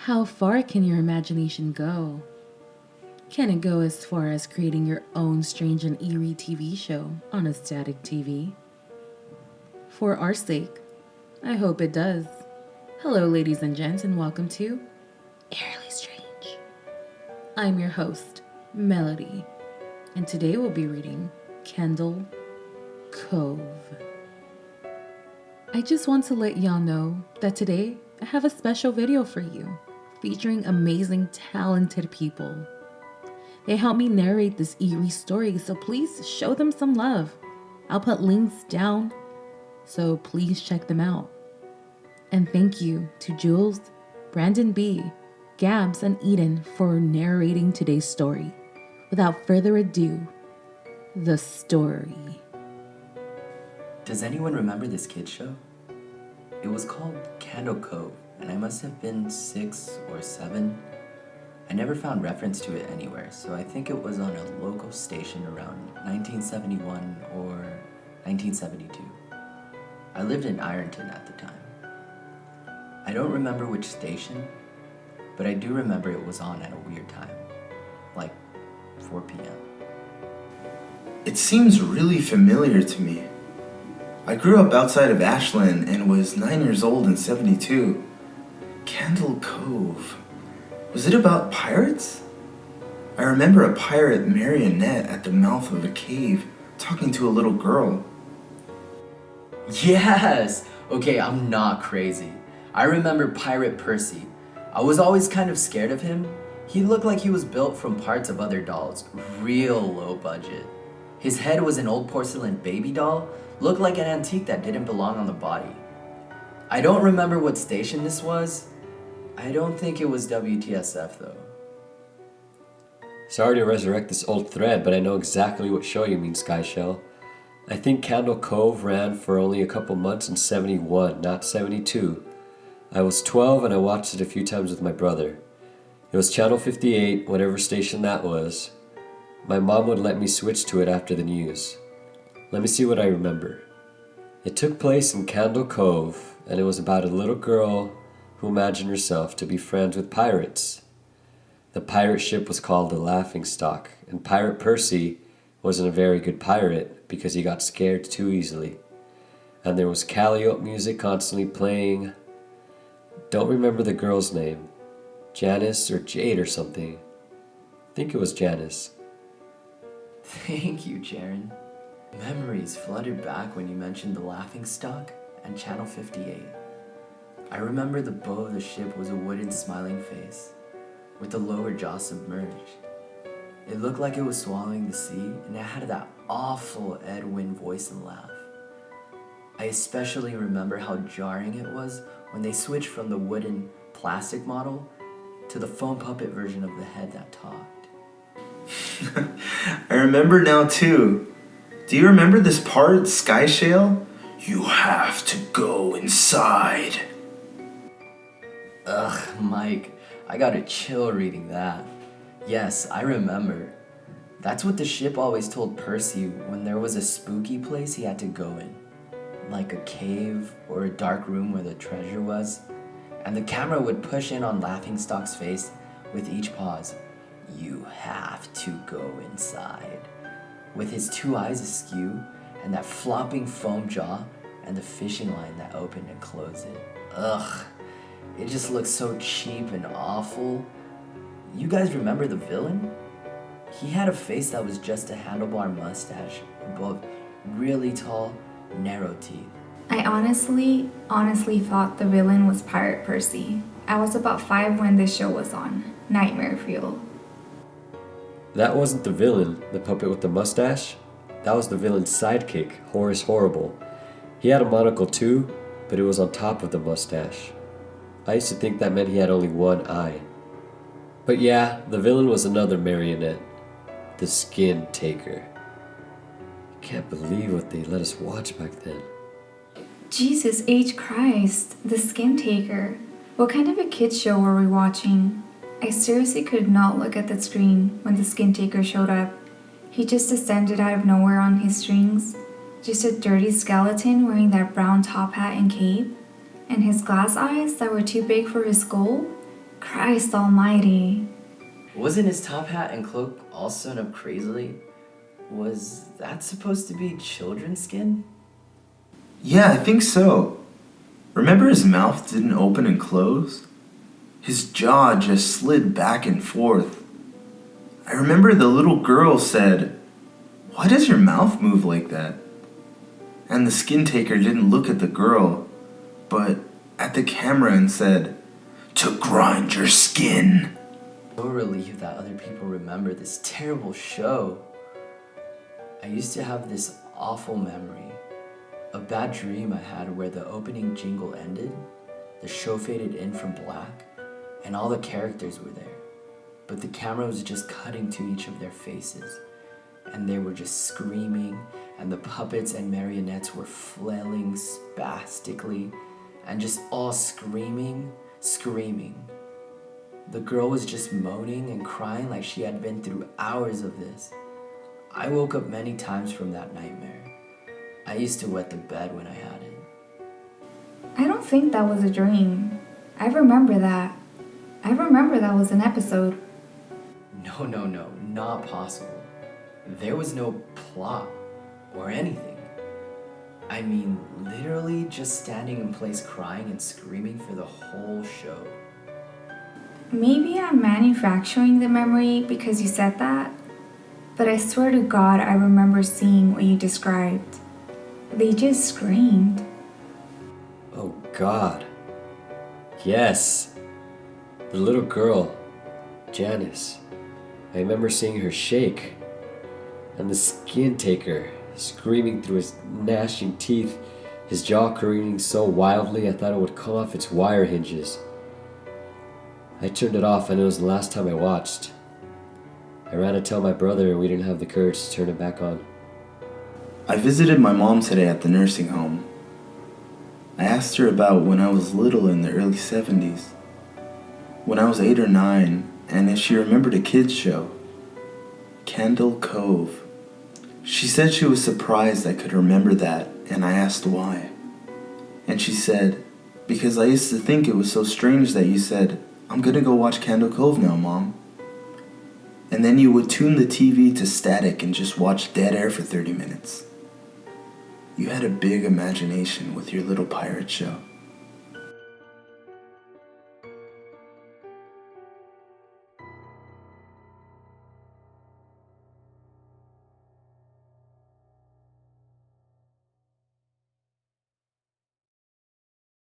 How far can your imagination go? Can it go as far as creating your own strange and eerie TV show on a static TV? For our sake, I hope it does. Hello, ladies and gents, and welcome to Eerily Strange. I'm your host, Melody, and today we'll be reading Cove. I just want to let y'all know that today I have a special video for you featuring amazing, talented people. They helped me narrate this eerie story, so please show them some love. I'll put links down, so please check them out. And thank you to Joules, Brandon B., Gabs, and Eden for narrating today's story. Without further ado, the story. Does anyone remember this kid's show? It was called Cove, and I must have been 6 or 7. I never found reference to it anywhere, so I think it was on a local station around 1971 or 1972. I lived in Ironton at the time. I don't remember which station, but I do remember it was on at a weird time, like 4 p.m. It seems really familiar to me. I grew up outside of Ashland and was 9 years old in 72. Cove. Was it about pirates? I remember a pirate marionette at the mouth of a cave talking to a little girl. Yes! Okay, I'm not crazy. I remember Pirate Percy. I was always kind of scared of him. He looked like he was built from parts of other dolls, real low budget. His head was an old porcelain baby doll, looked like an antique that didn't belong on the body. I don't remember what station this was. I don't think it was WTSF though. Sorry to resurrect this old thread, but I know exactly what show you mean, Skyshell. I think Cove ran for only a couple months in 71, not 72. I was 12 and I watched it a few times with my brother. It was Channel 58, whatever station that was. My mom would let me switch to it after the news. Let me see what I remember. It took place in Cove, and it was about a little girl who imagined herself to be friends with pirates. The pirate ship was called the Laughingstock, and Pirate Percy wasn't a very good pirate because he got scared too easily. And there was calliope music constantly playing. Don't remember the girl's name. Janice or Jade or something. I think it was Janice. Thank you, Jaren. Memories flooded back when you mentioned the Laughingstock and Channel 58. I remember the bow of the ship was a wooden smiling face, with the lower jaw submerged. It looked like it was swallowing the sea, and it had that awful Edwin voice and laugh. I especially remember how jarring it was when they switched from the wooden plastic model to the foam puppet version of the head that talked. I remember now too. Do you remember this part, Skyshale? You have to go inside. Ugh, Mike, I got a chill reading that. Yes, I remember. That's what the ship always told Percy when there was a spooky place he had to go in. Like a cave or a dark room where the treasure was. And the camera would push in on Laughingstock's face with each pause. You have to go inside. With his 2 eyes askew and that flopping foam jaw and the fishing line that opened and closed it. Ugh. It just looks so cheap and awful. You guys remember the villain? He had a face that was just a handlebar mustache above really tall, narrow teeth. I honestly thought the villain was Pirate Percy. I was about 5 when this show was on. Nightmare fuel. That wasn't the villain, the puppet with the mustache. That was the villain's sidekick, Horace Horrible. He had a monocle too, but it was on top of the mustache. I used to think that meant he had only one eye. But yeah, the villain was another marionette. The Skin Taker. I can't believe what they let us watch back then. Jesus H. Christ, the Skin Taker. What kind of a kid's show were we watching? I seriously could not look at the screen when the Skin Taker showed up. He just descended out of nowhere on his strings. Just a dirty skeleton wearing that brown top hat and cape. And his glass eyes that were too big for his skull? Christ almighty. Wasn't his top hat and cloak all sewn up crazily? Was that supposed to be children's skin? Yeah, I think so. Remember his mouth didn't open and close? His jaw just slid back and forth. I remember the little girl said, "Why does your mouth move like that?" And the skin taker didn't look at the girl, but at the camera and said, "To grind your skin." So relieved that other people remember this terrible show. I used to have this awful memory, a bad dream I had where the opening jingle ended, the show faded in from black, and all the characters were there. But the camera was just cutting to each of their faces, and they were just screaming, and the puppets and marionettes were flailing spastically, and just all screaming. The girl was just moaning and crying like she had been through hours of this. I woke up many times from that nightmare. I used to wet the bed when I had it. I don't think that was a dream. I remember that. I remember that was an episode. No, not possible. There was no plot or anything. I mean, literally just standing in place crying and screaming for the whole show. Maybe I'm manufacturing the memory because you said that, but I swear to God I remember seeing what you described. They just screamed. Oh God. Yes. The little girl, Janice. I remember seeing her shake. And the skin taker, screaming through his gnashing teeth, his jaw careening so wildly I thought it would come off its wire hinges. I turned it off and it was the last time I watched. I ran to tell my brother and we didn't have the courage to turn it back on. I visited my mom today at the nursing home. I asked her about when I was little in the early 70s, when I was 8 or 9, and if she remembered a kids show, Cove. She said she was surprised I could remember that, and I asked why. And she said, "Because I used to think it was so strange that you said, 'I'm gonna go watch Cove now, Mom.' And then you would tune the TV to static and just watch dead air for 30 minutes. You had a big imagination with your little pirate show."